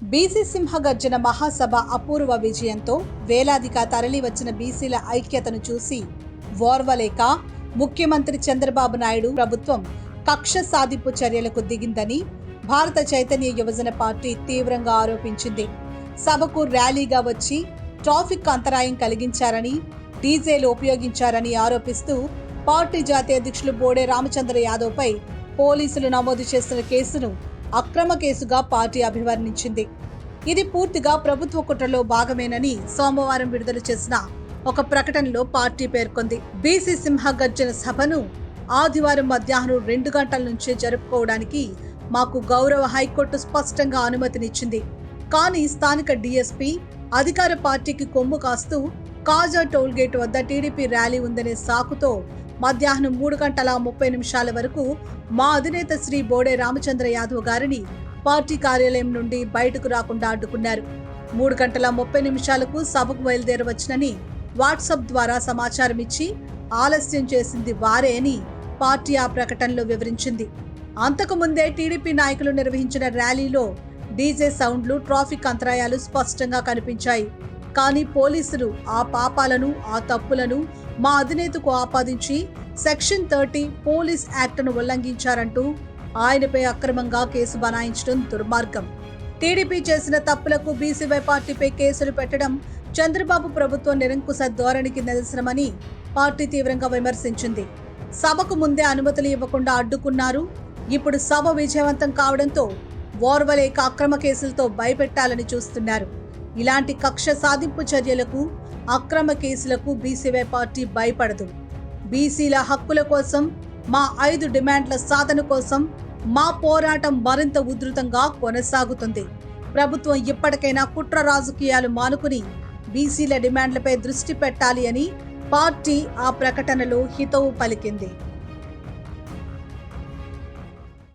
BC సింహగర్జన మహాసభ అపూర్వ విజయంతో వేలాదిగా తరలివచ్చిన బీసీల ఐక్యతను చూసి ఓర్వలేక ముఖ్యమంత్రి చంద్రబాబు నాయుడు ప్రభుత్వం కక్ష సాధింపు చర్యలకు దిగిందని భారత చైతన్య యువజన పార్టీ తీవ్రంగా ఆరోపించింది. సభకు ర్యాలీగా వచ్చి ట్రాఫిక్ అంతరాయం కలిగించారని, డీజేలు ఉపయోగించారని ఆరోపిస్తూ పార్టీ జాతీయ అధ్యక్షులు బోడే రామచంద్ర యాదవ్పై పోలీసులు నమోదు చేసిన కేసును అక్రమ కేసుగా పార్టీ అభివర్ణించింది. ఇది పూర్తిగా ప్రభుత్వ కుట్రలో భాగమేనని సోమవారం విడుదల చేసిన ఒక ప్రకటనలో పార్టీ పేర్కొంది. బీసీ సింహగర్జన సభను ఆదివారం మధ్యాహ్నం 2 గంటల నుంచే జరుపుకోవడానికి మాకు గౌరవ హైకోర్టు స్పష్టంగా అనుమతినిచ్చింది. కానీ స్థానిక డీఎస్పీ అధికార పార్టీకి కొమ్ము కాస్తూ కాజా టోల్గేట్ వద్ద టీడీపీ ర్యాలీ ఉందనే సాకుతో మధ్యాహ్నం 3:30 వరకు మా అధినేత శ్రీ బోడే రామచంద్ర యాదవ్ గారిని పార్టీ కార్యాలయం నుండి బయటకు రాకుండా అడ్డుకున్నారు. 3:30 సభకు బయలుదేరవచ్చునని వాట్సాప్ ద్వారా సమాచారం ఇచ్చి ఆలస్యం చేసింది వారే అని పార్టీ ఆ ప్రకటనలో వివరించింది. అంతకుముందే టీడీపీ నాయకులు నిర్వహించిన ర్యాలీలో డీజే సౌండ్లు, ట్రాఫిక్ అంతరాయాలు స్పష్టంగా కనిపించాయి. కానీ పోలీసులు ఆ పాపాలను, ఆ తప్పులను మా అధినేతకు ఆపాదించి సెక్షన్ 30 పోలీస్ యాక్ట్ను ఉల్లంఘించారంటూ ఆయనపై అక్రమంగా కేసు బనాయించడం దుర్మార్గం. టీడీపీ చేసిన తప్పులకు బీసీవై పార్టీపై కేసులు పెట్టడం చంద్రబాబు ప్రభుత్వం నిరంకుశ ధోరణికి నిదర్శనమని పార్టీ తీవ్రంగా విమర్శించింది. సభకు ముందే అనుమతులు ఇవ్వకుండా అడ్డుకున్నారు. ఇప్పుడు సభ విజయవంతం కావడంతో ఓర్వలేక అక్రమ కేసులతో భయపెట్టాలని చూస్తున్నారు. ఇలాంటి కక్ష సాధింపు చర్యలకు, అక్రమ కేసులకు బీసీవై పార్టీ భయపడదు. బీసీల హక్కుల కోసం, మా 5 డిమాండ్ల సాధన కోసం మా పోరాటం మరింత ఉధృతంగా కొనసాగుతుంది. ప్రభుత్వం ఇప్పటికైనా కుట్ర రాజకీయాలు మానుకుని బీసీల డిమాండ్లపై దృష్టి పెట్టాలి అని పార్టీ ఆ ప్రకటనలో హితవు పలికింది.